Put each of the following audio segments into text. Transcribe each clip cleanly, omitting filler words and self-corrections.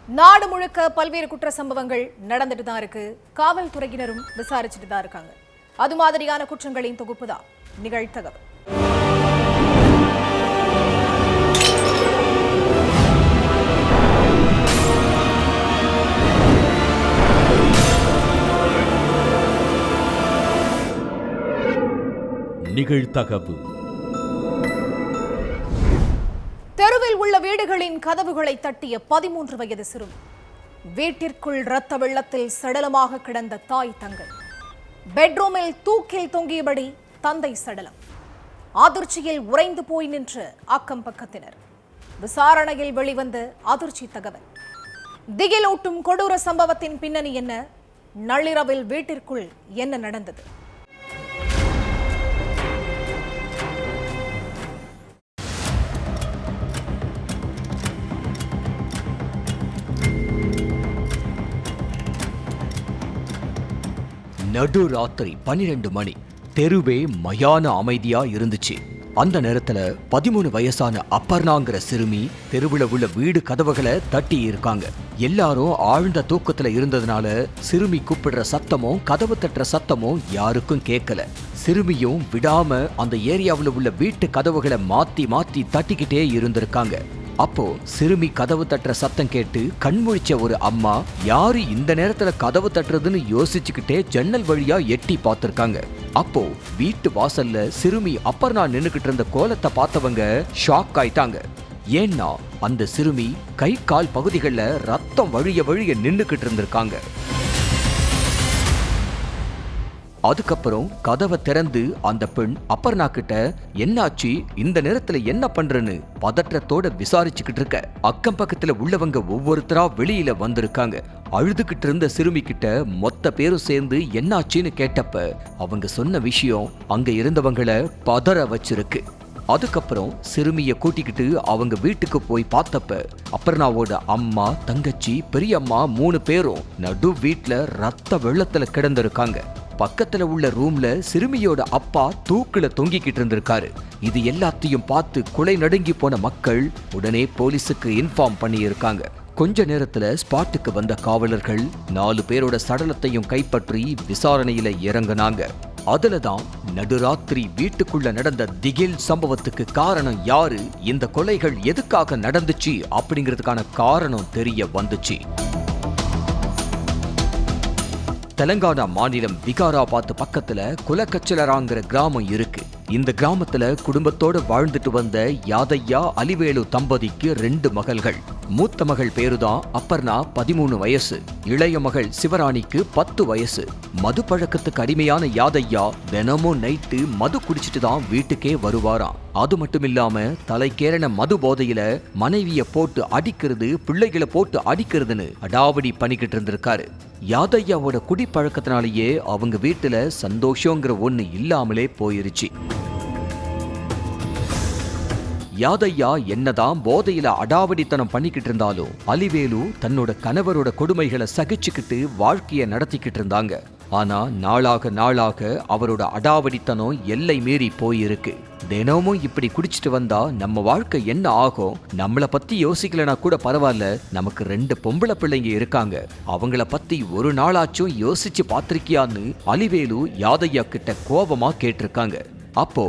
நாடு முழுக்க பல்வேறு குற்ற சம்பவங்கள் நடந்துட்டு தான் இருக்கு. காவல்துறையினரும் விசாரிச்சுட்டு தான் இருக்காங்க. அது மாதிரியான குற்றங்களின் தொகுப்பு தான் நிகழ்தகவல். நிகழ்தகவு. தெருவில் உள்ள வீடுகளின் கதவுகளை தட்டிய 13 வயது சிறுமி. வீட்டிற்குள் இரத்த வெள்ளத்தில் சடலமாக கிடந்த தாய் தங்கை. பெட்ரூமில் தூக்கில் தொங்கியபடி தந்தை சடலம். அதிர்ச்சியில் உறைந்து போய் நின்ற அக்கம் பக்கத்தினர். விசாரணையில் வெளிவந்த அதிர்ச்சி தகவல். திகிலூட்டும் கொடூர சம்பவத்தின் பின்னணி என்ன? நள்ளிரவில் வீட்டிற்குள் என்ன நடந்தது? நடுராத்திரி 12 மணி. தெருவே மயான அமைதியா இருந்துச்சு. அந்த நேரத்துல 13 வயசான அப்பர்ணாங்கிற சிறுமி தெருவுல உள்ள வீடு கதவுகளை தட்டி இருக்காங்க. எல்லாரும் ஆழ்ந்த தூக்கத்துல இருந்ததுனால சிறுமி கூப்பிடுற சத்தமும் கதவு தட்டுற சத்தமும் யாருக்கும் கேட்கல. சிறுமியும் விடாம அந்த ஏரியாவுல உள்ள வீட்டு கதவுகளை மாத்தி மாத்தி தட்டிக்கிட்டே இருந்திருக்காங்க. அப்போ சிறுமி கதவு தட்டுற சத்தம் கேட்டு கண்முழிச்ச ஒரு அம்மா யாரு இந்த நேரத்துல கதவு தட்டுறதுன்னு யோசிச்சுக்கிட்டே ஜன்னல் வழியா எட்டி பார்த்திருக்காங்க. அப்போ வீட்டு வாசல்ல சிறுமி அப்பர்ணா நின்னுகிட்டு இருந்த கோலத்தை பார்த்தவங்க ஷாக் ஆயிட்டாங்க. ஏன்னா அந்த சிறுமி கை கால் பகுதிகளில் ரத்தம் வழிய வழிய நின்னுகிட்டு இருந்திருக்காங்க. அதுக்கப்புறம் கதவை திறந்து அந்த பெண் அப்பர்ணா கிட்ட என்னாச்சு, இந்த நேரத்துல என்ன பண்றன்னு பதற்றத்தோட விசாரிச்சுக்கிட்டு இருக்க. அக்கம் பக்கத்துல உள்ளவங்க ஒவ்வொருத்தரா வெளியில வந்திருக்காங்க. அழுதுகிட்டு இருந்த சிறுமி கிட்ட மொத்த பேரும் சேர்ந்து என்னாச்சுன்னு கேட்டப்ப அவங்க சொன்ன விஷயம் அங்க இருந்தவங்களை பதற வச்சிருக்கு. அதுக்கப்புறம் சிறுமிய கூட்டிக்கிட்டு அவங்க வீட்டுக்கு போய் பார்த்தப்ப அப்பர்ணாவோட அம்மா, தங்கச்சி, பெரியம்மா 3 பேரும் நடு வீட்டுல ரத்த வெள்ளத்துல கிடந்திருக்காங்க. பக்கத்துல உள்ள ரூம்ல சிறுமியோட அப்பா தூக்குல தொங்கிக்கிட்டு இருந்திருக்காரு. இது எல்லாத்தையும் பார்த்து குலை நடுங்கி போன மக்கள் உடனே போலீஸுக்கு இன்ஃபார்ம் பண்ணி இருக்காங்க. கொஞ்ச நேரத்துல ஸ்பாட்டுக்கு வந்த காவலர்கள் 4 பேரோட சடலத்தையும் கைப்பற்றி விசாரணையில இறங்குனாங்க. அதுலதான் நடுராத்திரி வீட்டுக்குள்ள நடந்த திகில் சம்பவத்துக்கு காரணம் யாரு, இந்த கொலைகள் எதுக்காக நடந்துச்சு அப்படிங்கிறதுக்கான காரணம் தெரிய வந்துச்சு. தெலங்கானா மாநிலம் விகாராபாத் பக்கத்துல குலக்கச்சலராங்கிற கிராமம் இருக்கு. இந்த கிராமத்துல குடும்பத்தோட வாழ்ந்துட்டு வந்த யாதையா, அலிவேலு தம்பதிக்கு 2 மகள்கள். மூத்த மகள் பேருதான் அப்பர்ணா, 13 வயசு. இளைய மகள் சிவராணிக்கு 10 வயசு. மது பழக்கத்துக்கு அடிமையான யாதையா தினமும் நைட்டு மது குடிச்சிட்டு தான் வீட்டுக்கே வருவாராம். அது மட்டும் இல்லாம தலைக்கேறின மது போதையில மனைவிய போட்டு அடிக்கிறது, பிள்ளைகளை போட்டு அடிக்கிறதுன்னு அடாவடி பண்ணிக்கிட்டு இருந்திருக்காரு. யாதையாவோட குடிப்பழக்கத்தினாலேயே அவங்க வீட்டுல சந்தோஷங்கிற ஒண்ணு இல்லாமலே போயிருச்சு. யாதையா என்னதான் போதையில அடாவடித்தனம் பண்ணிக்கிட்டு இருந்தாலும் அலிவேலு தன்னோட கணவரோட கொடுமைகளை சகிச்சுக்கிட்டு வாழ்க்கைய நடத்திக்கிட்டு இருந்தாங்க. ஆனா நாளாக நாளாக அவரோட அடாவடித்தனம் எல்லை மீறி போயிருக்கு. தினமும் இப்படி குடிச்சிட்டு வந்தா நம்ம வாழ்க்கை என்ன ஆகும், நம்மளை பத்தி யோசிக்கலனா கூட பரவாயில்ல, நமக்கு 2 பொம்பளை பிள்ளைங்க இருக்காங்க, அவங்கள பத்தி ஒரு நாளாச்சும் யோசிச்சு பாத்திருக்கியான்னு அலிவேலு யாதையா கிட்ட கோபமா கேட்டிருக்காங்க. அப்போ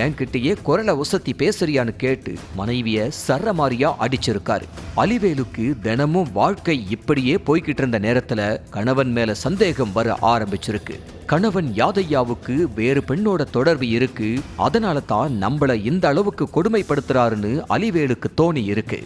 என்கிட்டயே குரலை உசத்தி பேசுறியான்னு கேட்டு மனைவிய சர்றமாரியா அடிச்சிருக்காரு. அலிவேலுக்கு தினமும் வாழ்க்கை இப்படியே போய்கிட்டு இருந்த நேரத்துல கணவன் மேல சந்தேகம் வர ஆரம்பிச்சிருக்கு. கணவன் யாதையாவுக்கு வேறு பெண்ணோட தொடர்பு இருக்கு, அதனால தான் நம்மள இந்த அளவுக்கு கொடுமைப்படுத்துறாருன்னு அலிவேலுக்கு தோணி இருக்கு.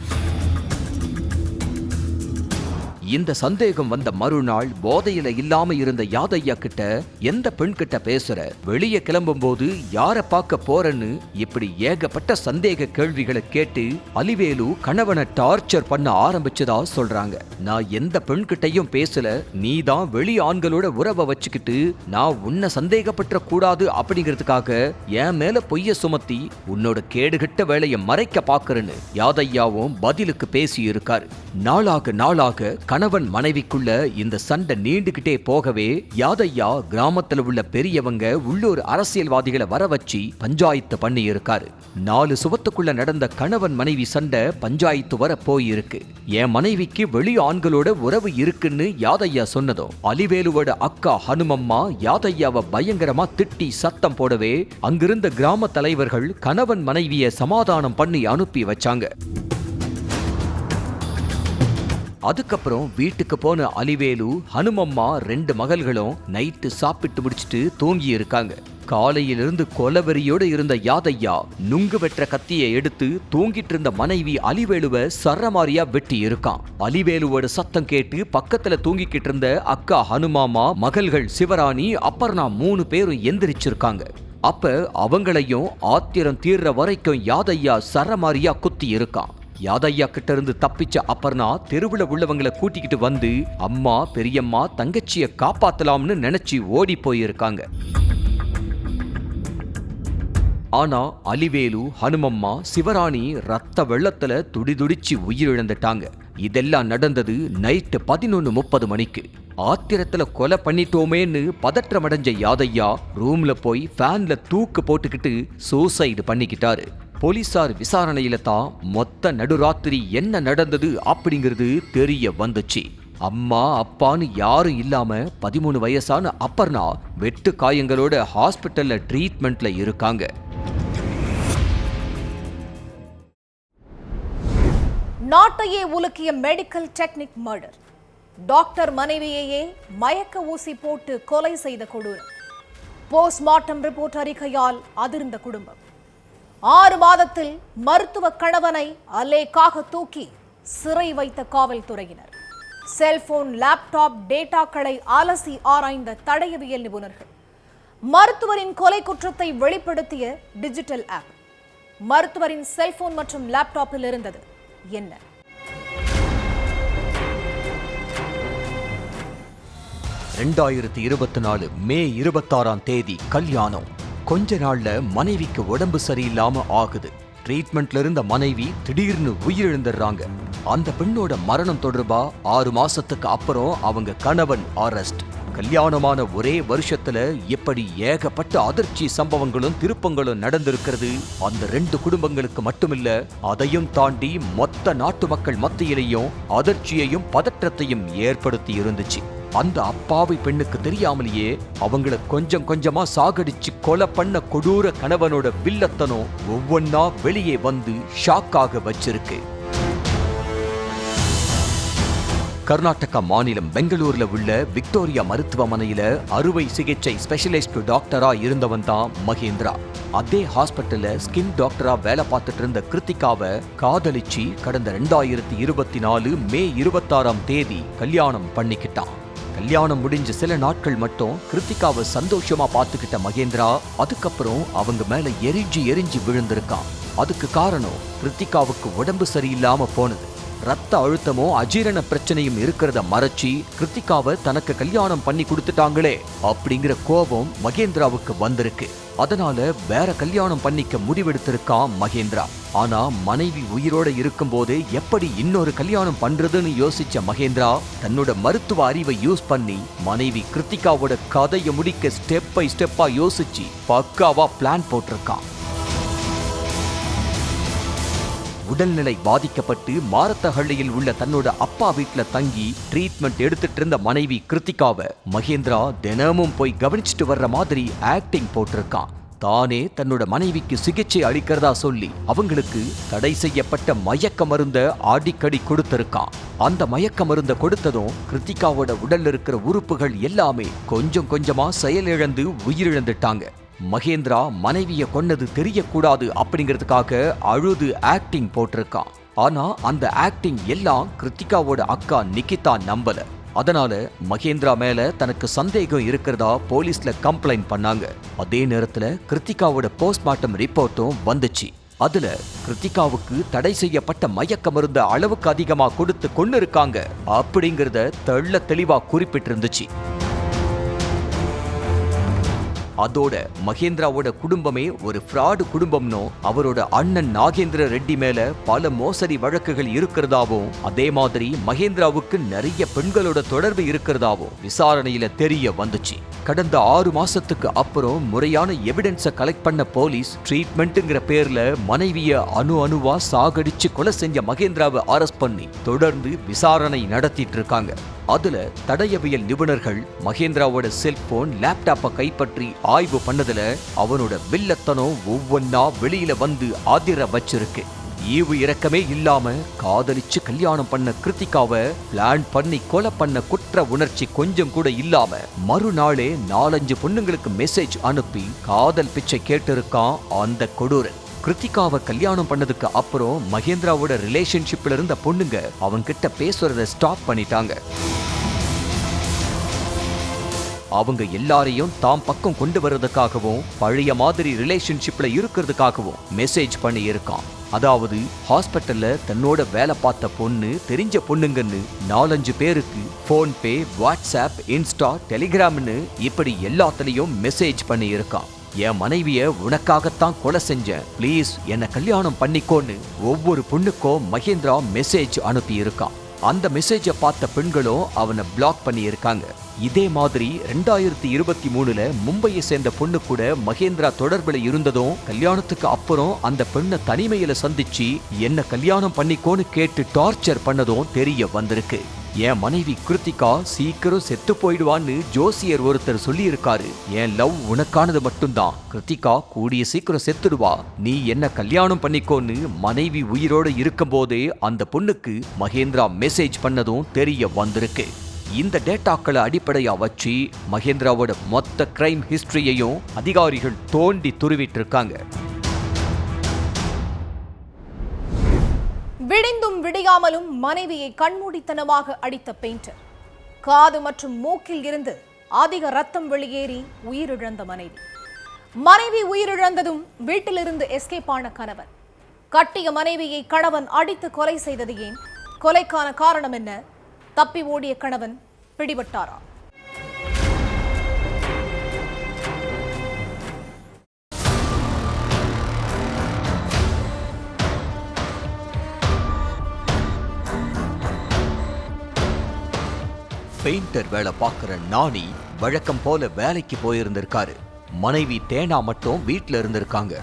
இந்த சந்தேகம் வந்த மறுநாள் போதையில இல்லாம இருந்த யாதையா கிட்ட எந்த பெண் கிட்ட பேசுற, வெளியே கிளம்பும் போது யார பார்க்க போறன்னு இப்படி ஏகப்பட்ட சந்தேக கேள்விகளை கேட்டு அலிவேலு கணவனை டார்ச்சர் பண்ண ஆரம்பிச்சதா சொல்றாங்க. நான் எந்த பெண் கிட்டையும் பேசல, நீதான் வெளி ஆண்களோட உறவை வச்சுக்கிட்டு நான் உன்னை சந்தேகப்பட்ட கூடாது அப்படிங்கிறதுக்காக என் மேல பொய்ய சுமத்தி உன்னோட கேடுகட்ட வேலையை மறைக்க பாக்குறன்னு யாதையாவும் பதிலுக்கு பேசி இருக்காரு. நாளாக நாளாக கணவன் மனைவிக்குள்ள இந்த சண்டை நீண்டுகிட்டே போகவே யாதையா கிராமத்துல உள்ள பெரியவங்க உள்ளூர் அரசியல்வாதிகளை வர வச்சு பஞ்சாயத்து பண்ணி இருக்காரு. 4 சுவத்துக்குள்ள நடந்த கணவன் மனைவி சண்டை பஞ்சாயத்து வர போயிருக்கு. என் மனைவிக்கு வெளி ஆண்களோட உறவு இருக்குன்னு யாதையா சொன்னதும் அலிவேலுவோட அக்கா ஹனுமம்மா யாதையாவை பயங்கரமா திட்டி சத்தம் போடவே அங்கிருந்த கிராம தலைவர்கள் கணவன் மனைவிய சமாதானம் பண்ணி அனுப்பி வச்சாங்க. அதுக்கப்புறம் வீட்டுக்கு போன அலிவேலு ஹனுமம்மா 2 மகள்களும் நைட்டு சாப்பிட்டு முடிச்சுட்டு தூங்கி இருக்காங்க. காலையிலிருந்து கொலவெறியோடு இருந்த யாதையா நுங்கு வெற்ற கத்தியை எடுத்து தூங்கிட்டு இருந்த மனைவி அலிவேலுவை சரமாரியா வெட்டி இருக்கான். அலிவேலுவோட சத்தம் கேட்டு பக்கத்துல தூங்கிக்கிட்டு இருந்த அக்கா ஹனுமாமா, மகள்கள் சிவராணி, அபர்ணா 3 பேரும் எந்திரிச்சிருக்காங்க. அப்ப அவங்களையும் ஆத்திரம் தீர்ற வரைக்கும் யாதையா சரமாரியா குத்தி இருக்கான். யாதையா கிட்ட இருந்து தப்பிச்ச அபர்ணா தெருவுல உள்ளவங்களை கூட்டிக்கிட்டு வந்து அம்மா, பெரியம்மா, தங்கச்சிய காப்பாத்தலாம்னு நினைச்சு ஓடி போயிருக்காங்க. ஆனா அலிவேலு, ஹனுமம்மா, சிவராணி ரத்த வெள்ளத்துல துடிதுடிச்சு உயிரிழந்துட்டாங்க. இதெல்லாம் நடந்தது நைட்டு 11:30 மணிக்கு. ஆத்திரத்துல கொலை பண்ணிட்டோமேன்னு பதற்றமடைஞ்ச யாதையா ரூம்ல போய் ஃபேன்ல தூக்கு போட்டுக்கிட்டு சூசைடு பண்ணிக்கிட்டாரு. போலீசார் விசாரணையில தான் மொத்த நடுராத்திரி என்ன நடந்தது அப்படிங்கிறது தெரிய வந்துச்சு. அம்மா அப்பான்னு யாரும் இல்லாம 13 வயசான அபர்ணா வெட்டு காயங்களோட ஹாஸ்பிட்டல்ல ட்ரீட்மெண்ட்ல இருக்காங்க. நாட்டையே உலுக்கிய மெடிக்கல் டெக்னிக் மர்டர். டாக்டர் மனைவியையே மயக்க ஊசி போட்டு கொலை செய்த கொடூரம். போஸ்ட்மார்ட்டம் ரிப்போர்ட் அறிக்கையால் அதிர்ந்த குடும்பம். 6 மாதத்தில் மருத்துவ கணவனை அலேக்காக தூக்கி சிறை வைத்த காவல்துறையினர். செல்போன், லேப்டாப் டேட்டாக்களை அலசி ஆராய்ந்த தடயவியல் நிபுணர்கள். மருத்துவரின் கொலை குற்றத்தை வெளிப்படுத்திய டிஜிட்டல் ஆப். மருத்துவரின் செல்போன் மற்றும் லேப்டாப்பில் இருந்தது என்ன? மே 26 கல்யாணம். கொஞ்ச நாள்ல மனைவிக்கு உடம்பு சரியில்லாம ஆகுது. ட்ரீட்மெண்ட்ல இருந்த மனைவி திடீர்னு உயிரிழந்துடுறாங்க. அந்த பெண்ணோட மரணம் தொடர்பா 6 மாசத்துக்கு அப்புறம் அவங்க கணவன் அரெஸ்ட். கல்யாணமான ஒரே வருஷத்துல எப்படி ஏகப்பட்ட அதிர்ச்சி சம்பவங்களும் திருப்பங்களும் நடந்திருக்கிறது. அந்த 2 குடும்பங்களுக்கு மட்டுமில்ல, அதையும் தாண்டி மொத்த நாட்டு மக்கள் மத்தியிலையும் அதிர்ச்சியையும் பதற்றத்தையும் ஏற்படுத்தி இருந்துச்சு. அந்த அப்பாவி பெண்ணுக்கு தெரியாமலேயே அவங்கள கொஞ்சம் கொஞ்சமா சாகடிச்சு கொலை பண்ண கொடூர கணவனோட வில்லத்தனம் ஒவ்வொன்னா வெளியே வந்து ஷாக்காக வச்சிருக்கு. கர்நாடகா மாநிலம் பெங்களூர்ல உள்ள விக்டோரியா மருத்துவமனையில அறுவை சிகிச்சை ஸ்பெஷலிஸ்ட் டாக்டரா இருந்தவன் தான் மகேந்திரா. அதே ஹாஸ்பிட்டல்ல ஸ்கின் டாக்டரா வேலை பார்த்துட்டு இருந்த கிருத்திகாவை காதலிச்சு கடந்த 2024 மே 26 கல்யாணம் பண்ணிக்கிட்டான். கல்யாணம் முடிஞ்ச சில நாட்கள் மட்டும் கிருத்திகாவை சந்தோஷமா பார்த்துக்கிட்ட மகேந்திரா அதுக்கப்புறம் அவங்க மேல எரிஞ்சு விழுந்திருக்கான். அதுக்கு காரணம் கிருத்திகாவுக்கு உடம்பு சரியில்லாம போனது. ரத்த அழுத்தமோ அஜீரண பிரச்சனையும் இருக்கிறத மறைச்சி கிருத்திகாவை தனக்கு கல்யாணம் பண்ணி கொடுத்துட்டாங்களே அப்படிங்கிற கோபம் மகேந்திராவுக்கு வந்திருக்கு. அதனால வேற கல்யாணம் பண்ணிக்க முடிவெடுத்திருக்கான் மகேந்திரா. ஆனா மனைவி உயிரோட இருக்கும் போது எப்படி இன்னொரு கல்யாணம் பண்றதுன்னு யோசிச்ச மகேந்திரா தன்னோட மருத்துவ அறிவை யூஸ் பண்ணி மனைவி கிருத்திகாவோட கதையை முடிக்க ஸ்டெப் பை ஸ்டெப்பா யோசிச்சு பக்காவா பிளான் போட்டிருக்கான். உடல்நிலை பாதிக்கப்பட்டு மாரத்தஹள்ளியில் உள்ள தன்னோட அப்பா வீட்டுல தங்கி ட்ரீட்மெண்ட் எடுத்துட்டு இருந்த மனைவி கிருத்திகாவை மகேந்திரா தினமும் போய் கவனிச்சுட்டு வர்ற மாதிரி ஆக்டிங் போட்டிருக்கான். தானே தன்னோட மனைவிக்கு சிகிச்சை அளிக்கிறதா சொல்லி அவங்களுக்கு தடை செய்யப்பட்ட மயக்க மருந்த அடிக்கடி கொடுத்திருக்கான். அந்த மயக்க மருந்த கொடுத்ததும் கிருத்திகாவோட உடல்ல இருக்கிற உறுப்புகள் எல்லாமே கொஞ்சம் கொஞ்சமா செயலிழந்து உயிரிழந்துட்டாங்க. மகேந்திரா மனைவிய கொன்னது தெரியக்கூடாது அப்படிங்கிறதுக்காக அழுது ஆக்டிங் போட்டிருக்கான். ஆனா அந்த ஆக்டிங் எல்லாம் கிருத்திகாவோட அக்கா நிகிதா நம்பல. அதனால மகேந்திரா மேல தனக்கு சந்தேகம் இருக்கிறதா போலீஸ்ல கம்ப்ளைண்ட் பண்ணாங்க. அதே நேரத்துல கிருத்திகாவோட போஸ்ட்மார்ட்டம் ரிப்போர்ட்டும் வந்துச்சு. அதுல கிருத்திகாவுக்கு தடை செய்யப்பட்ட மயக்க மருந்த அளவுக்கு அதிகமா கொடுத்து கொண்டு இருக்காங்க அப்படிங்கறத தெள்ள தெளிவா குறிப்பிட்டிருந்துச்சு. அதோட மகேந்திராவோட குடும்பமே ஒரு ஃப்ராடு குடும்பம்னோ, அவரோட அண்ணன் நாகேந்திர ரெட்டி மேல பல மோசடி வழக்குகள் இருக்கிறதாவும், அதே மாதிரி மகேந்திராவுக்கு நிறைய பெண்களோட தொடர்பு இருக்கிறதாவும் விசாரணையில தெரிய வந்துச்சு. கடந்த 6 மாசத்துக்கு அப்புறம் முறையான எவிடன்ஸ கலெக்ட் பண்ண போலீஸ் ட்ரீட்மெண்ட்ங்கிற பேர்ல மனைவிய அணுவா சாகடிச்சு கொலை செஞ்ச மகேந்திராவை அரெஸ்ட் பண்ணி தொடர்ந்து விசாரணை நடத்திட்டு இருக்காங்க. அதுல தடயவியல் நிபுணர்கள் மகேந்திராவோட செல்போன், லேப்டாப்பை கைப்பற்றி ஆய்வு பண்ணதுல அவனோட வில்லத்தனம் ஒவ்வொன்னா வெளியில வந்து அதிர வச்சிருக்கு. ஈவு இரக்கமே இல்லாம காதலிச்சு கல்யாணம் பண்ண கிருத்திகாவை பிளான் பண்ணி கொலை பண்ண குற்ற உணர்ச்சி கொஞ்சம் கூட இல்லாம மறுநாளே 4-5 பொண்ணுங்களுக்கு மெசேஜ் அனுப்பி காதல் பிச்சை கேட்டிருக்கான் அந்த கொடூரன். கிருத்திகாவை கல்யாணம் பண்ணதுக்கு அப்புறம் மகேந்திராவோட ரிலேஷன்ஷிப்ல இருந்த பொண்ணுங்க அவன்கிட்ட பேசுறத ஸ்டாப் பண்ணிட்டாங்க. அவங்க எல்லாரையும் தாம் பக்கம் கொண்டு வர்றதுக்காகவும் பழைய மாதிரி ரிலேஷன்ஷிப்ல இருக்கிறதுக்காகவும் மெசேஜ் பண்ணி இருக்கான். அதாவது ஹாஸ்பிட்டல்ல தன்னோட வேலை பார்த்த பொண்ணு, தெரிஞ்ச பொண்ணுங்கன்னு 4-5 பேருக்கு போன்பே, வாட்ஸ்அப், இன்ஸ்டா, டெலிகிராம்னு இப்படி எல்லாத்துலயும் மெசேஜ் பண்ணி இருக்கான். என் மனைவிய உனக்காகத்தான் கொலை செஞ்சேன், ப்ளீஸ் என்ன கல்யாணம் பண்ணிக்கோன்னு ஒவ்வொரு பொண்ணுக்கும் மகேந்திரா மெசேஜ் அனுப்பி இருக்கான். அந்த மெசேஜை பார்த்த பெண்களும் அவனை பிளாக் பண்ணி இருக்காங்க. இதே மாதிரி 2023ல மும்பையை சேர்ந்த பொண்ணு கூட மகேந்திரா தொடர்புல இருந்ததும் கல்யாணத்துக்கு அப்புறம் அந்த பெண்ணை தனிமையில சந்திச்சு என்ன கல்யாணம் பண்ணிக்கோன்னு கேட்டு டார்ச்சர் பண்ணதும் தெரிய வந்திருக்கு. என் மனைவி கிருத்திகா சீக்கிரம் செத்து போயிடுவான்னு ஜோசியர் ஒருத்தர் சொல்லி இருக்காரு. என் லவ் உனக்கானது மட்டும்தான், கிருத்திகா கூடிய சீக்கிரம் செத்துடுவா, நீ என்ன கல்யாணம் பண்ணிக்கோன்னு மனைவி உயிரோட இருக்கும் போதே அந்த பொண்ணுக்கு மகேந்திரா மெசேஜ் பண்ணதும் தெரிய வந்திருக்கு. இந்த டேட்டாக்களை அடிப்படையா வச்சு மகேந்திராவோட மொத்த கிரைம் ஹிஸ்டரியையும் அதிகாரிகள் தோண்டி துருவிட்டு இருக்காங்க. விடிந்தும் விடியாமலும் மனைவியை கண்மூடித்தனமாக அடித்த பெயிண்டர். காது மற்றும் மூக்கில் இருந்து அதிக ரத்தம் வெளியேறி உயிரிழந்த மனைவி உயிரிழந்ததும் வீட்டிலிருந்து எஸ்கேப் ஆன கணவன். கட்டிய மனைவியை கணவன் அடித்து கொலை செய்தது ஏன்? கொலைக்கான காரணம் என்ன? தப்பி ஓடிய கணவன் பிடிபட்டாரா? பெயிண்டர் வேலை பார்க்கிற நானி வழக்கம் போல வேலைக்கு போயிருந்திருக்காரு. மனைவி தேனா மட்டும் வீட்டுல இருந்திருக்காங்க.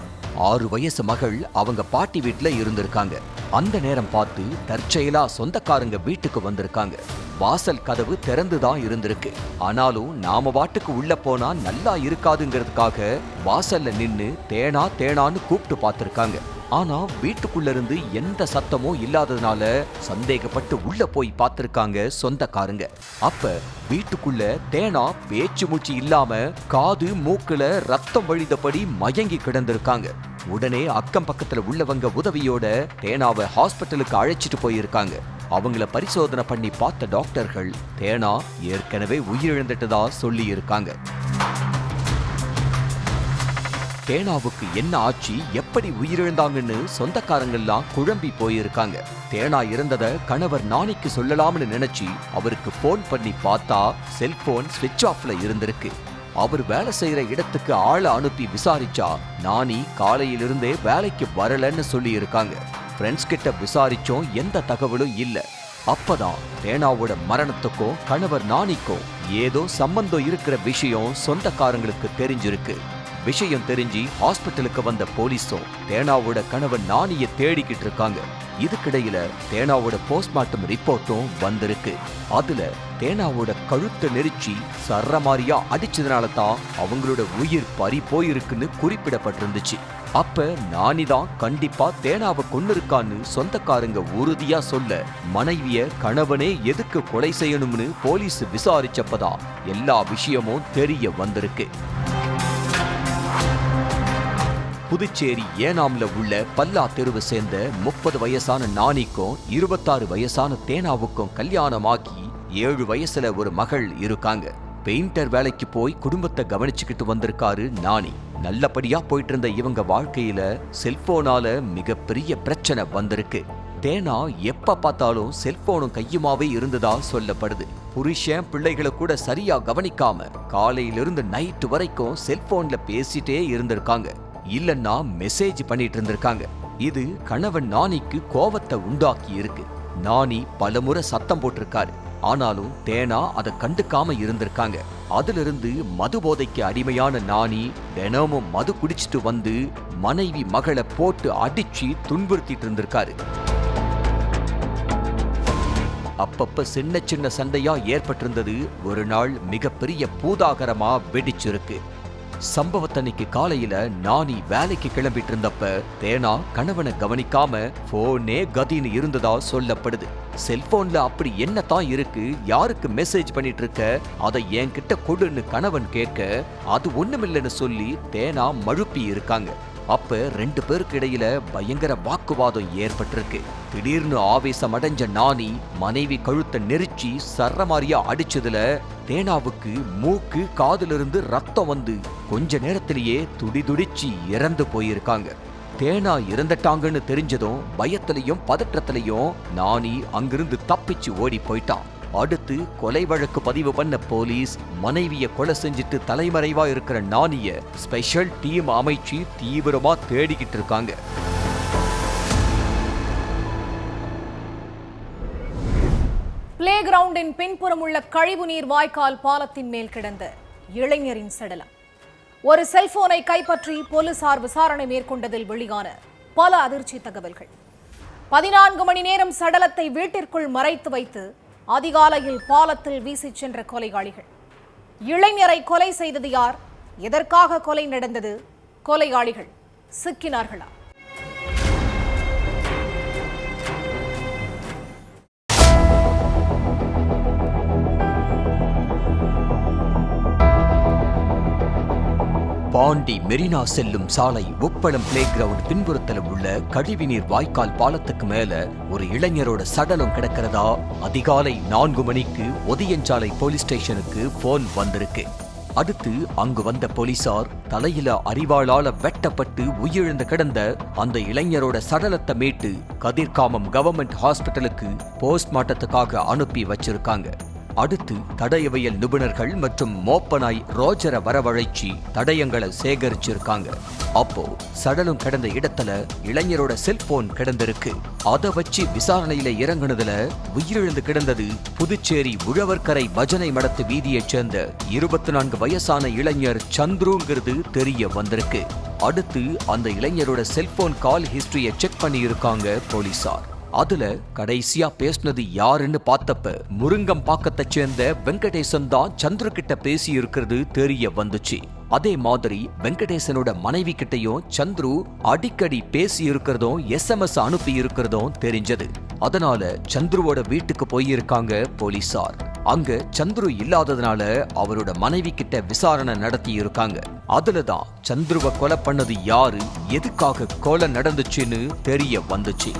6 வயசு மகள் அவங்க பாட்டி வீட்டுல இருந்திருக்காங்க. அந்த நேரம் பார்த்து தற்செயலா சொந்தக்காரங்க வீட்டுக்கு வந்திருக்காங்க. வாசல் கதவு திறந்துதான் இருந்திருக்கு. ஆனாலும் நாம வாட்டுக்கு உள்ள போனா நல்லா இருக்காதுங்கிறதுக்காக வாசல்ல நின்னு தேனா தேனான்னு கூப்பிட்டு பார்த்திருக்காங்க. ஆனா வீட்டுக்குள்ள இருந்து எந்த சத்தமும் இல்லாததுனால சந்தேகப்பட்டு உள்ள போய் பார்த்திருக்காங்க சொந்தக்காரங்க. அப்ப வீட்டுக்குள்ள தேனா பேச்சு மூச்சு இல்லாம காது மூக்குல ரத்தம் வழிதபடி மயங்கி கிடந்திருக்காங்க. உடனே அக்கம் பக்கத்துல உள்ளவங்க உதவியோட தேனாவை ஹாஸ்பிட்டலுக்கு அழைச்சிட்டு போயிருக்காங்க. அவங்கள பரிசோதனை பண்ணி பார்த்த டாக்டர்கள் தேனா ஏற்கனவே உயிரிழந்துட்டதா சொல்லி இருக்காங்க. தேனாவுக்கு என்ன ஆச்சு, எப்படி உயிரிழந்தாங்கன்னு சொந்தக்காரங்கெல்லாம் குழம்பி போயிருக்காங்க. தேனா இருந்தத கணவர் நானிக்கு சொல்லலாம்னு நினைச்சு அவருக்கு போன் பண்ணி பார்த்தா செல்போன் ஸ்விட்ச் ஆஃப்ல இருந்திருக்கு. அவர் வேலை செய்யற இடத்துக்கு ஆளை அனுப்பி விசாரிச்சா நானி காலையிலிருந்தே வேலைக்கு வரலன்னு சொல்லி இருக்காங்க. ஃப்ரெண்ட்ஸ் கிட்ட விசாரிச்சோம், எந்த தகவலும் இல்ல. அப்பதான் தேனாவோட மரணத்துக்கும் கணவர் நானிக்கும் ஏதோ சம்பந்தம் இருக்கிற விஷயம் சொந்தக்காரங்களுக்கு தெரிஞ்சிருக்கு. விஷயம் தெரிஞ்சு ஹாஸ்பிட்டலுக்கு வந்த போலீஸும் தேனாவோட கணவன் நானிய தேடிக்கிட்டு இருக்காங்க. இதுக்கிடையில தேனாவோட போஸ்ட்மார்ட்டம் ரிப்போர்ட்டும் வந்திருக்கு. அதுல தேனாவோட கழுத்தை நெரிச்சி சர்றமாரியா அடிச்சதுனால தான் அவங்களோட உயிர் பறி போயிருக்குன்னு குறிப்பிடப்பட்டிருந்துச்சு. அப்ப நானிதான் கண்டிப்பா தேனாவை கொன்னிருக்கான்னு சொந்தக்காரங்க உறுதியா சொல்ல மனைவிய கணவனே எதுக்கு கொலை செய்யணும்னு போலீஸ் விசாரிச்சப்பதான் எல்லா விஷயமும் தெரிய வந்திருக்கு. புதுச்சேரி ஏனாம்ல உள்ள பல்லா தெருவை சேர்ந்த 30 வயசான நானிக்கும் 26 வயசான தேனாவுக்கும் கல்யாணமாகி 7 வயசுல ஒரு மகள் இருக்காங்க. பெயிண்டர் வேலைக்கு போய் குடும்பத்தை கவனிச்சுக்கிட்டு வந்திருக்காரு நானி. நல்லபடியா போயிட்டு இருந்த இவங்க வாழ்க்கையில செல்போனால மிகப்பெரிய பிரச்சனை வந்திருக்கு. தேனா எப்ப பார்த்தாலும் செல்போனும் கையுமாவே இருந்ததா சொல்லப்படுது. புருஷன் பிள்ளைகளை கூட சரியா கவனிக்காம காலையிலிருந்து நைட்டு வரைக்கும் செல்போன்ல பேசிட்டே இருந்திருக்காங்க. இல்லன்னா மெசேஜ் பண்ணிட்டு இருந்திருக்காங்க. இது கணவன் நானிக்கு கோவத்தை உண்டாக்கி இருக்கு. நானி பலமுறை சத்தம் போட்டிருக்காரு. ஆனாலும் தேனா அதை கண்டுக்காம இருந்திருக்காங்க. அதிலிருந்து மது போதைக்கு அடிமையான நானி தினமும் மது குடிச்சிட்டு வந்து மனைவி மகளை போட்டு அடிச்சு துன்புறுத்திட்டு இருந்திருக்காரு. அப்பப்ப சின்ன சின்ன சண்டையா ஏற்பட்டிருந்தது ஒரு நாள் மிகப்பெரிய பூதாகரமா வெடிச்சிருக்கு. சம்பவத்தன்னைக்கு காலையில நானி வேலைக்கு கிளம்பிட்டு இருந்தப்ப தேனா கணவனை கவனிக்காம போனே கதின்னு இருந்ததா சொல்லப்படுது. செல்போன்ல அப்படி என்னதான் இருக்கு, யாருக்கு மெசேஜ் பண்ணிட்டு இருக்க, அதை என்கிட்ட கொடுன்னு கணவன் கேட்க அது ஒண்ணுமில்லைன்னு சொல்லி தேனா மழுப்பி இருக்காங்க. அப்ப 2 பேருக்கு இடையில பயங்கர வாக்குவாதம் ஏற்பட்டிருக்கு. திடீர்னு ஆவேசம் அடைஞ்ச நானி மனைவி கழுத்தை நெரிச்சி சர்றமாரியா அடிச்சதுல தேனாவுக்கு மூக்கு காதிலிருந்து ரத்தம் வந்து கொஞ்ச நேரத்திலேயே துடிதுடிச்சு இறந்து போயிருக்காங்க. தேனா இறந்துட்டாங்கன்னு தெரிஞ்சதும் பயத்திலையும் பதற்றத்திலையும் நானி அங்கிருந்து தப்பிச்சு ஓடி போயிட்டான். அடுத்து கொலை வழக்கு பதிவு பண்ண போலீஸ் மனைவிய கொலை செஞ்சுட்டு தலைமறைவா இருக்கிற நானிய ஸ்பெஷல் டீம் அமைச்சு தீவிரமா தேடிக்கிட்டு இருக்காங்க. பிளே கிரவுண்டின் பின்புறம் உள்ள கழிவுநீர் வாய்க்கால் பாலத்தின் மேல் கிடந்த இளைஞரின் சடலம். ஒரு செல்போனை கைப்பற்றி போலீசார் விசாரணை மேற்கொண்டதில் வெளியான பல அதிர்ச்சி தகவல்கள். 14 மணி நேரம் சடலத்தை வீட்டிற்குள் மறைத்து வைத்து அதிகாலையில் பாலத்தில் வீசிச் சென்ற கொலையாளிகள். இளைஞரை கொலை செய்தது யார்? எதற்காக கொலை நடந்தது? கொலையாளிகள் சிக்கினார்களா? பாண்டி மெரினா செல்லும் சாலை உப்பளம் பிளே கிரவுண்ட் பின்புறத்தில் உள்ள கழிவுநீர் வாய்க்கால் பாலத்துக்கு மேல ஒரு இளைஞரோட சடலம் கிடக்கிறதா அதிகாலை 4 மணிக்கு ஒதியஞ்சாலை போலீஸ் ஸ்டேஷனுக்கு போன் வந்திருக்கு. அடுத்து அங்கு வந்த போலீசார் தலையில அரிவாளால வெட்டப்பட்டு உயிரிழந்து கிடந்த அந்த இளைஞரோட சடலத்தை மீட்டு கதிர்காமம் கவர்மெண்ட் ஹாஸ்பிட்டலுக்கு போஸ்ட்மார்ட்டத்துக்காக அனுப்பி வச்சிருக்காங்க. அடுத்து தடயவியல் நிபுணர்கள் மற்றும் மோப்பனாய் ரோஜரை வரவழைச்சி தடயங்களை சேகரிச்சிருக்காங்க. அப்போ சடலம் கிடந்த இடத்துல இளைஞரோட செல்போன் கிடந்திருக்கு. அதை வச்சு விசாரணையில இறங்குனதுல உயிரிழந்து கிடந்தது புதுச்சேரி உழவர்கரை பஜனை மடத்து வீதியைச் சேர்ந்த 24 வயசான இளைஞர் சந்துருங்கிறது தெரிய வந்திருக்கு. அடுத்து அந்த இளைஞரோட செல்போன் கால் ஹிஸ்டரியை செக் பண்ணி இருக்காங்க போலீசார். அதுல கடைசியா பேசினது யாருன்னு பார்த்தப்ப முருங்கம்பாக்கத்தை சேர்ந்த வெங்கடேசன் தான் சந்துரு கிட்ட பேசி இருக்கிறது தெரிய வந்துச்சு. அதே மாதிரி வெங்கடேசனோட மனைவி கிட்டையும் சந்துரு அடிக்கடி பேசி இருக்கிறதும் SMS அனுப்பி இருக்கிறதும் தெரிஞ்சது. அதனால சந்துருவோட வீட்டுக்கு போயிருக்காங்க போலீசார். அங்க சந்துரு இல்லாததுனால அவரோட மனைவி கிட்ட விசாரணை நடத்தி இருக்காங்க. அதுலதான் சந்துருவை கொலை பண்ணது யாரு, எதுக்காக கொலை நடந்துச்சுன்னு தெரிய வந்துச்சு.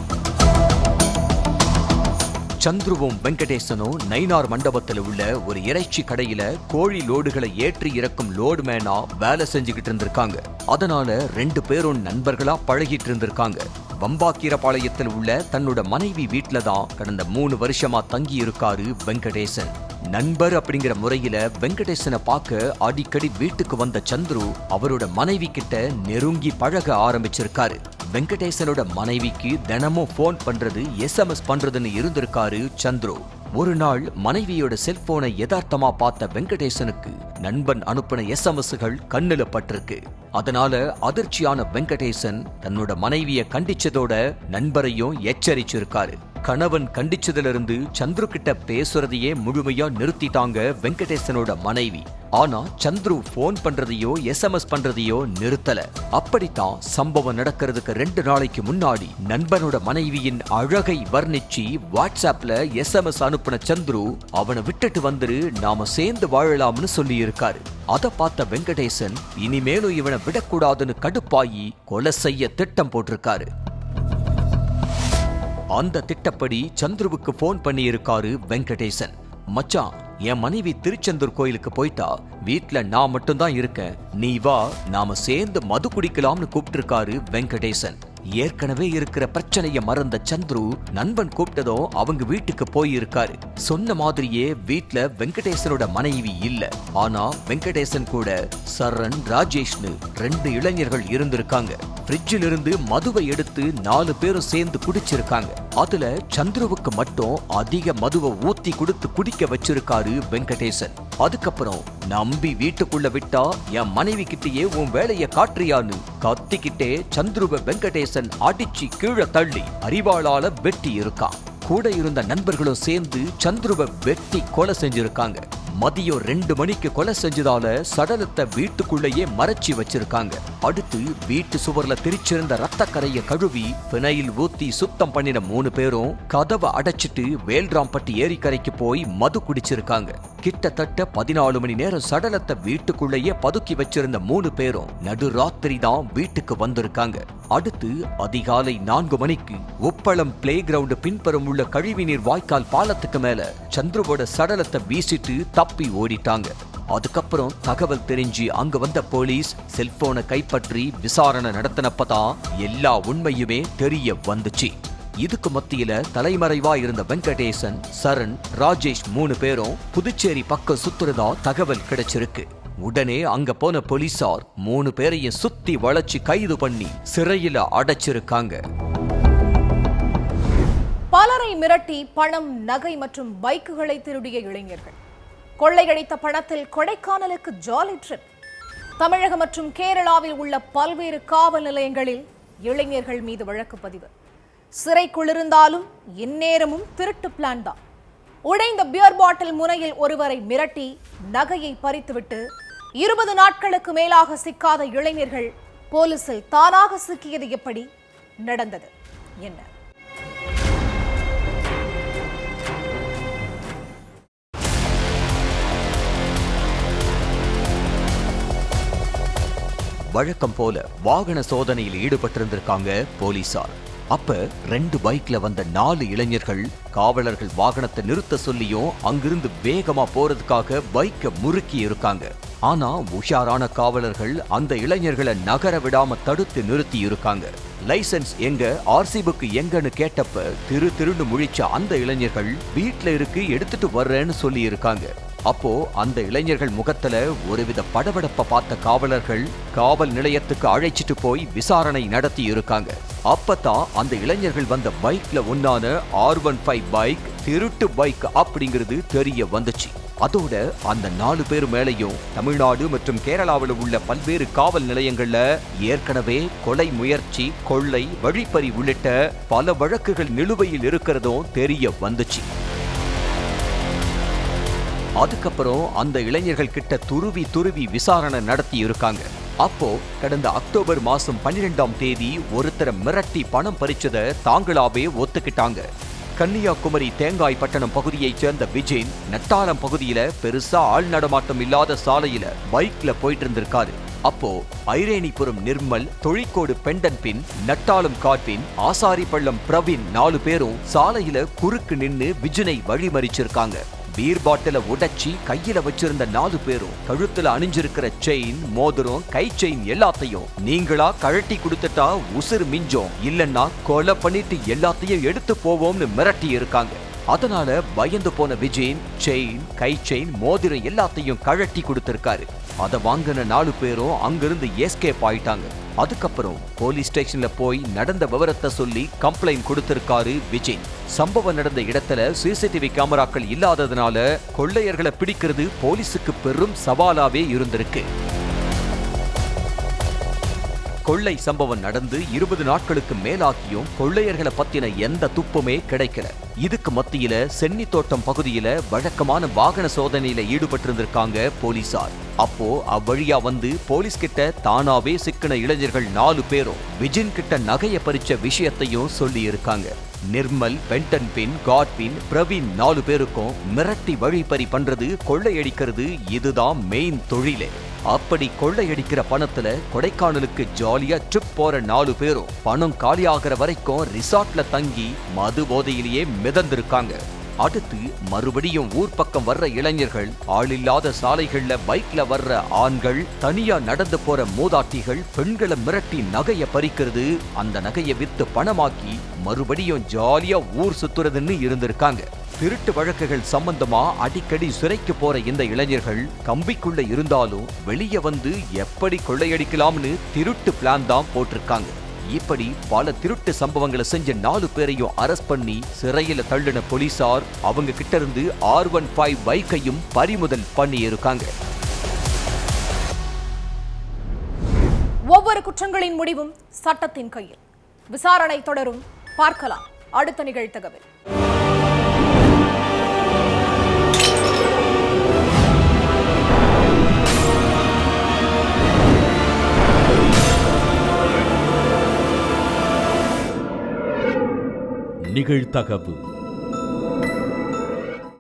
சந்துருவும் வெங்கடேசனும் நைனார் மண்டபத்தில் உள்ள ஒரு இறைச்சி கடையில கோழி லோடுகளை ஏற்றி இறக்கும் லோடுமேனா வேலை செஞ்சுக்கிட்டு இருந்திருக்காங்க. அதனால 2 பேரும் நண்பர்களா பழகிட்டு இருந்திருக்காங்க. வம்பாக்கீரபாளையத்தில் உள்ள தன்னோட மனைவி வீட்டுல தான் கடந்த 3 வருஷமா தங்கி இருக்காரு வெங்கடேசன். நண்பர் அப்படிங்கிற முறையில வெங்கடேசனை பார்க்க அடிக்கடி வீட்டுக்கு வந்த சந்துரு அவரோட மனைவி கிட்ட நெருங்கி பழக ஆரம்பிச்சிருக்காரு. வெங்கடேசனோட மனைவிக்கு தினமும் போன் பண்றது SMS பண்றதுன்னு இருந்திருக்காரு சந்துரு. ஒரு நாள் மனைவியோட செல்போனை யதார்த்தமா பார்த்த வெங்கடேசனுக்கு நண்பன் அனுப்பின SMSகள் கண்ணுல பட்டிருக்கு. அதனால அதிர்ச்சியான வெங்கடேசன் தன்னோட மனைவிய கண்டிச்சதோட நண்பரையும் எச்சரிச்சிருக்காரு. கணவன் கண்டிச்சதிலிருந்து சந்துரு கிட்ட பேசுறதையே முழுமையா நிறுத்திட்டாங்க வெங்கடேசனோட மனைவி. ஆனா சந்துரு போன் பண்றதையோ SMS பண்றதையோ நிறுத்தல. அப்படித்தான் சம்பவம் நடக்கிறதுக்கு 2 நாளைக்கு முன்னாடி நண்பனோட மனைவியின் அழகை வர்ணிச்சு வாட்ஸ்அப்ல SMS அனுப்பின சந்துரு அவனை விட்டுட்டு வந்துரு, நாம சேர்ந்து வாழலாம்னு சொல்லி இருக்காரு. அதை பார்த்த வெங்கடேசன் இனிமேலும் இவனை விடக்கூடாதுன்னு கடுப்பாயி கொலை செய்ய திட்டம் போட்டிருக்காரு. அந்த திட்டப்படி சந்துருவுக்கு போன் பண்ணி இருக்காரு வெங்கடேசன். மச்சான், என் மனைவி திருச்செந்தூர் கோயிலுக்கு போயிட்டா, வீட்டுல நான் மட்டும்தான் இருக்கேன், நீ வா, நாம சேர்ந்து மது குடிக்கலாம்னு கூப்பிட்டு இருக்காரு வெங்கடேசன். ஏற்கனவே இருக்கிற பிரச்சனைய மறந்த சந்துரு நண்பன் கூப்பிட்டதும் அவங்க வீட்டுக்கு போயிருக்காரு. சொன்ன மாதிரியே வீட்ல வெங்கடேசனோட மனைவி இல்ல. ஆனா வெங்கடேசன் கூட சரண், ராஜேஷ்னு 2 இளைஞர்கள் இருந்திருக்காங்க. ஃப்ரிட்ஜில் இருந்து மதுவை எடுத்து 4 பேரும் சேர்ந்து குடிச்சிருக்காங்க. அதுல சந்துருவுக்கு மட்டும் அதிக மதுவை ஊத்தி கொடுத்து குடிக்க வச்சிருக்காரு வெங்கடேசன். அதுக்கப்புறம் நம்பி வீட்டுக்குள்ள விட்டா என் மனைவி கிட்டயே உன் வேலைய காட்டுறியான்னு கத்திக்கிட்டே சந்துருவ வெங்கடேசன் அடிச்சு கீழே தள்ளி அரிவாளால வெட்டி இருக்கான். கூட இருந்த நண்பர்களும் சேர்ந்து சந்துருவ வெட்டி கொலை செஞ்சிருக்காங்க. மதியம் 2 மணிக்கு கொலை செஞ்சதால சடலத்தை வீட்டுக்குள்ளேயே மறைச்சி வச்சிருக்காங்க. அடுத்து வீட்டு சுவர்ல திரிச்சிருந்த ரத்த கரைய கழுவி பிணையில் ஊத்தி சுத்தம் பண்ணின 3 பேரும் கதவை அடைச்சிட்டு வேல்ராம்பட்டி ஏரிக்கரைக்கு போய் மது குடிச்சிருக்காங்க. கிட்டத்தட்ட 14 மணி நேரம் சடலத்தை வீட்டுக்குள்ளேயே பதுக்கி வச்சிருந்த 3 பேரும் நடுராத்திரி தான் வீட்டுக்கு வந்திருக்காங்க. அடுத்து அதிகாலை 4 மணிக்கு உப்பளம் பிளே கிரவுண்ட் பின்புறம் உள்ள கழிவுநீர் வாய்க்கால் பாலத்துக்கு மேல சந்துருவோட சடலத்தை வீசிட்டு தப்பி ஓடிட்டாங்க. அதுக்கப்புறம் தகவல் தெரிஞ்சு அங்க வந்த போலீஸ் செல்போனை கைப்பற்றி விசாரணை நடத்தினப்பதான் எல்லா உண்மையுமே தெரிய வந்துச்சு. இதுக்கு மத்தியில தலைமறைவா இருந்த வெங்கடேசன், சரண், ராஜேஷ் 3 பேரும் புதுச்சேரி பக்கம் சுத்துறதா தகவல் கிடைச்சிருக்கு. உடனே அங்க போன போலீசார் 3 பேரையும் சுத்தி வளைச்சு கைது பண்ணி சிறையில அடைச்சிருக்காங்க. பலரை மிரட்டி பணம், நகை மற்றும் பைக்குகளை திருடிய இளைஞர்கள். கொள்ளையடித்த பணத்தில் கொடைக்கானலுக்கு ஜாலி ட்ரிப். தமிழகம் மற்றும் கேரளாவில் உள்ள பல்வேறு காவல் நிலையங்களில் இளைஞர்கள் மீது வழக்கு பதிவு. சிறைக்குள்ளிருந்தாலும் எந்நேரமும் திருட்டு பிளான் தான். உடைந்த பியர் பாட்டில் முனையில் ஒருவரை மிரட்டி நகையை பறித்துவிட்டு 20 நாட்களுக்கு மேலாக சிக்காத இளைஞர்கள் போலீசில் தானாக சிக்கியது எப்படி நடந்தது என்ன? வழக்கம் போல வாகன சோதனையில் ஈடுபட்டிருந்திருக்காங்க போலீசார். அப்ப 2 பைக்ல வந்த 4 இளைஞர்கள் காவலர்கள் வாகனத்தை நிறுத்த சொல்லியும் அங்கிருந்து வேகமா போறதுக்காக பைக்கை முறுக்கி இருக்காங்க. ஆனா உஷாரான காவலர்கள் அந்த இளைஞர்களை நகர விடாம தடுத்து நிறுத்தி இருக்காங்க. லைசன்ஸ் எங்க, ஆர்சி புக் எங்கன்னு கேட்டப்ப திருன்னு முழிச்ச அந்த இளைஞர்கள் வீட்ல இருக்கு, எடுத்துட்டு வர்றேன்னு சொல்லி இருக்காங்க. அப்போ அந்த இளைஞர்கள் முகத்துல ஒருவித படபடப்ப பார்த்த காவலர்கள் காவல் நிலையத்துக்கு அழைச்சிட்டு போய் விசாரணை நடத்தி இருக்காங்க. அப்பதான் அந்த இளைஞர்கள் வந்த பைக்ல ஒன்னான R15 பைக் திருட்டு பைக் அப்படிங்கிறது தெரிய வந்துச்சு. அதோட அந்த 4 பேர் மேலையும் தமிழ்நாடு மற்றும் கேரளாவில் உள்ள பல்வேறு காவல் நிலையங்கள்ல ஏற்கனவே கொலை முயற்சி, கொள்ளை, வழிப்பறி உள்ளிட்ட பல வழக்குகள் நிலுவையில் இருக்கிறதும் தெரிய வந்துச்சு. அதுக்கப்புறம் அந்த இளைஞர்கள் கிட்ட துருவி விசாரணை நடத்தி இருக்காங்க. அப்போ கடந்த அக்டோபர் மாசம் 12ஆம் தேதி ஒருத்தரை மிரட்டி பணம் பறிச்சதை தாங்களாவே ஒத்துக்கிட்டாங்க. கன்னியாகுமரி தேங்காய் பட்டணம் பகுதியைச் சேர்ந்த விஜய் நட்டாலம் பகுதியில பெருசா ஆள் நடமாட்டம் இல்லாத சாலையில பைக்ல போயிட்டு இருந்திருக்காரு. அப்போ ஐரேனிபுரம் நிர்மல், தொழிற்கோடு பெண்டன் பின், நட்டாலம் காட்பின், ஆசாரிப்பள்ளம் பிரவீன் 4 பேரும் சாலையில குறுக்கு நின்னு விஜனை வழிமறிச்சிருக்காங்க. பீர் பாட்டில உடைச்சி கையில வச்சிருந்த 4 பேரும் கழுத்துல அணிஞ்சிருக்கிற செயின், மோதிரம், கை செயின் எல்லாத்தையும் நீங்களா கழட்டி கொடுத்துட்டா உசுறு மிஞ்சோம், இல்லன்னா கொலை பண்ணிட்டு எல்லாத்தையும் எடுத்து போவோம்னு மிரட்டி இருக்காங்க. அதனால பயந்து போன விஜய் செயின், கை செயின், மோதிரம் எல்லாத்தையும் கழட்டி கொடுத்திருக்காரு. அதை வாங்கின 4 பேரும் அங்கிருந்து எஸ்கேப் ஆயிட்டாங்க. அதுக்கப்புறம் போலீஸ் ஸ்டேஷன்ல போய் நடந்த விவரத்தை சொல்லி கம்ப்ளைண்ட் கொடுத்திருக்காரு விஜய். சம்பவம் நடந்த இடத்துல சிசிடிவி கேமராக்கள் இல்லாததுனால கொள்ளையர்களை பிடிக்கிறது போலீஸுக்கு பெரும் சவாலாவே இருந்திருக்கு. கொள்ளை சம்பவம் நடந்து 20 நாட்களுக்கு மேலாக்கியும் கொள்ளையர்களை பத்தின எந்த துப்புமே கிடைக்கல. இதுக்கு மத்தியில சென்னி தோட்டம் பகுதியில வழக்கமான வாகன சோதனையில ஈடுபட்டிருந்திருக்காங்க போலீசார். அப்போ அவ்வழியா வந்து போலீஸ் கிட்ட தானாவே சிக்கின இளைஞர்கள் 4 பேரும் விஜின் கிட்ட நகைய பறிச்ச விஷயத்தையும் சொல்லி இருக்காங்க. நிர்மல், பென்டன் பின், காட்பின், பிரவீன் 4 பேருக்கும் மிரட்டி வழிப்பறி பண்றது, கொள்ளையடிக்கிறது இதுதான் மெயின் தொழிலே. அப்படி கொள்ளையடிக்கிற பணத்துல கொடைக்கானலுக்கு ஜாலியா ட்ரிப் போற 4 பேரும் பணம் காலியாகிற வரைக்கும் ரிசார்ட்ல தங்கி மது போதையிலேயே மிதந்திருக்காங்க. அடுத்து மறுபடியும் ஊர் பக்கம் வர்ற இளைஞர்கள், ஆளில்லாத சாலைகள்ல பைக்ல வர்ற ஆண்கள், தனியா நடந்து போற மூதாட்டிகள் பெண்களை மிரட்டி நகைய பறிக்கிறது, அந்த நகையை வித்து பணமாக்கி மறுபடியும் ஜாலியா ஊர் சுத்துறதுன்னு இருந்திருக்காங்க. திருட்டு வழக்குகள் சம்பந்தமா அடிக்கடி சிறைக்கு போற இந்த இளைஞர்கள் கம்பிக்குள்ள இருந்தாலும் வெளியே வந்து எப்படி கொள்ளையடிக்கலாம்னு திருட்டு பிளான் தான் போட்டிருக்காங்க. இப்படி பல திருட்டு சம்பவங்களை செஞ்ச 4 பேரையும் அரெஸ்ட் பண்ணி சிறையில தள்ளின போலீசார் அவங்க கிட்ட இருந்து R15 பைக்கையும் பறிமுதல் பண்ணி இருக்காங்க. ஒவ்வொரு குற்றங்களின் முடிவும் சட்டத்தின் கையில். விசாரணை தொடரும். பார்க்கலாம் அடுத்த நிகழ்தகவில். நிகழ்தகவு.